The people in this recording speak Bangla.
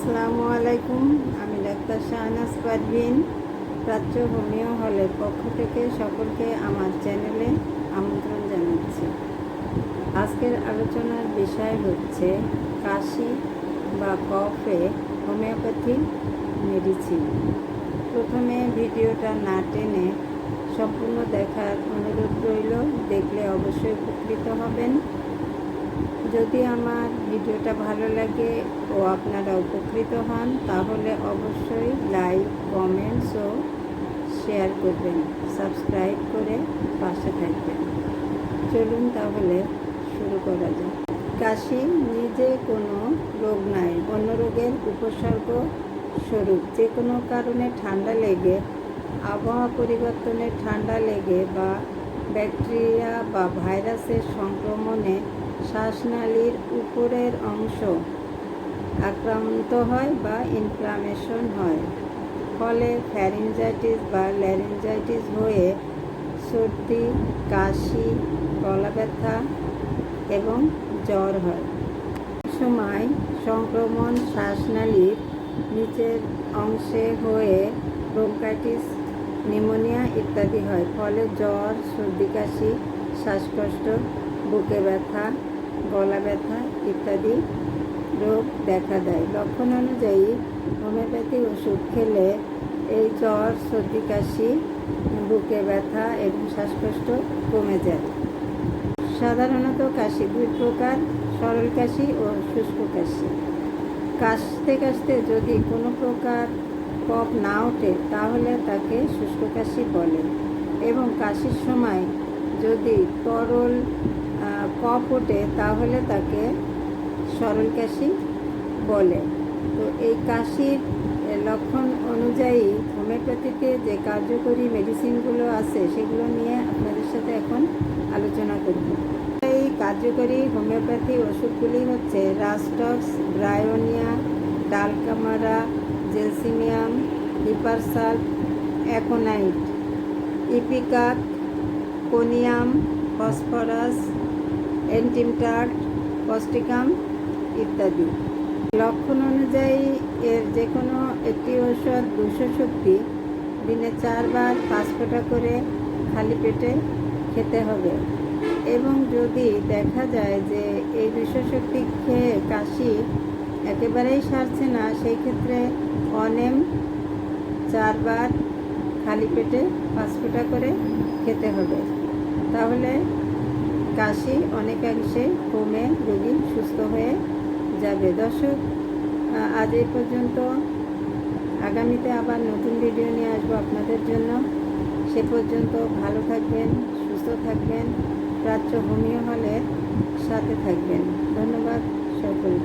আসসালামু আলাইকুম। আমি ডাক্তার শাহনাজ পারভিন, প্রাচ্য হোমিও হলের পক্ষ থেকে সকলকে আমার চ্যানেলে আমন্ত্রণ জানাচ্ছি। আজকের আলোচনার বিষয় হচ্ছে কাশি বা কফে হোমিওপ্যাথি মেডিসিন। প্রথমে ভিডিওটা না টেনে সম্পূর্ণ দেখার অনুরোধ রইল, দেখলে অবশ্যই উপকৃত হবেন। যদি আমার ভিডিওটা ভালো লাগে ও আপনারা উপকৃত হন তাহলে অবশ্যই লাইক, কমেন্টস ও শেয়ার করবেন, সাবস্ক্রাইব করে পাশে থাকবেন। চলুন তাহলে শুরু করা যাক। কাশি নিজে কোনো রোগ নয়, অন্য রোগের উপসর্গ স্বরূপ। যে কোনো কারণে ঠান্ডা লেগে, আবহাওয়া পরিবর্তনে ঠান্ডা লেগে বা ব্যাকটেরিয়া বা ভাইরাসের সংক্রমণে শ্বাসনালীর উপরের অংশ আক্রান্ত হয় বা ইনফ্লামেশন হয়, ফলে ফ্যারিঞ্জাইটিস বা ল্যারিঞ্জাইটিস হয়ে সর্দি, কাশি, গলা ব্যথা এবং জ্বর হয়। সময় সংক্রমণ শ্বাসনালীর নিচের অংশে হয়ে ব্রঙ্কাইটিস, নিউমোনিয়া ইত্যাদি হয়, ফলে জ্বর, সর্দি, কাশি, শ্বাসকষ্ট, বুকে ব্যথা, গলা ব্যথা ইত্যাদি রোগ দেখা দেয়। লক্ষণ অনুযায়ী হোমিওপ্যাথি ওষুধ খেলে এই জ্বর, সর্দি, কাশি, বুকে ব্যথা এবং শ্বাসকষ্ট কমে যায়। সাধারণত কাশি দুই প্রকার: সরল কাশি ও শুষ্ক কাশি। কাশতে কাশতে যদি কোনো প্রকার কফ না ওঠে তাহলে তাকে শুষ্ক কাশি বলে, এবং কাশির সময় যদি তরল কফ ওঠে তাহলে তাকে সরল কাশি বলে। তো এই কাশির লক্ষণ অনুযায়ী হোমিওপ্যাথিতে যে কার্যকরী মেডিসিনগুলো আছে সেগুলো নিয়ে আপনাদের সাথে এখন আলোচনা করব। এই কার্যকরী হোমিওপ্যাথি ওষুধগুলি হচ্ছে rhus tox, bryonia, dulcamara, gelsemium, hepar sulph, aconite, ipecac, conium, phosphorus, antim tart, causticum ইত্যাদি। লক্ষণ অনুযায়ী এর যে কোনো একটি ঔষধ 200 শক্তি দিনে 4 বার 5 ফোঁটা করে খালি পেটে খেতে হবে। এবং যদি দেখা যায় যে এই 200 শক্তি খেয়ে কাশি একেবারেই সারছে না, সেই ক্ষেত্রে অনেম 4 বার খালি পেটে 5 ফোঁটা করে খেতে হবে। তাহলে কাশি অনেকাংশে কমে রোগী সুস্থ হয়ে যাবে। দর্শক, আজ এই পর্যন্ত। আগামীতে আবার নতুন ভিডিও নিয়ে আসবো আপনাদের জন্য। সে পর্যন্ত ভালো থাকবেন, সুস্থ থাকবেন, প্রাচ্য হোমিও হলের সাথে থাকবেন। ধন্যবাদ সকলকে।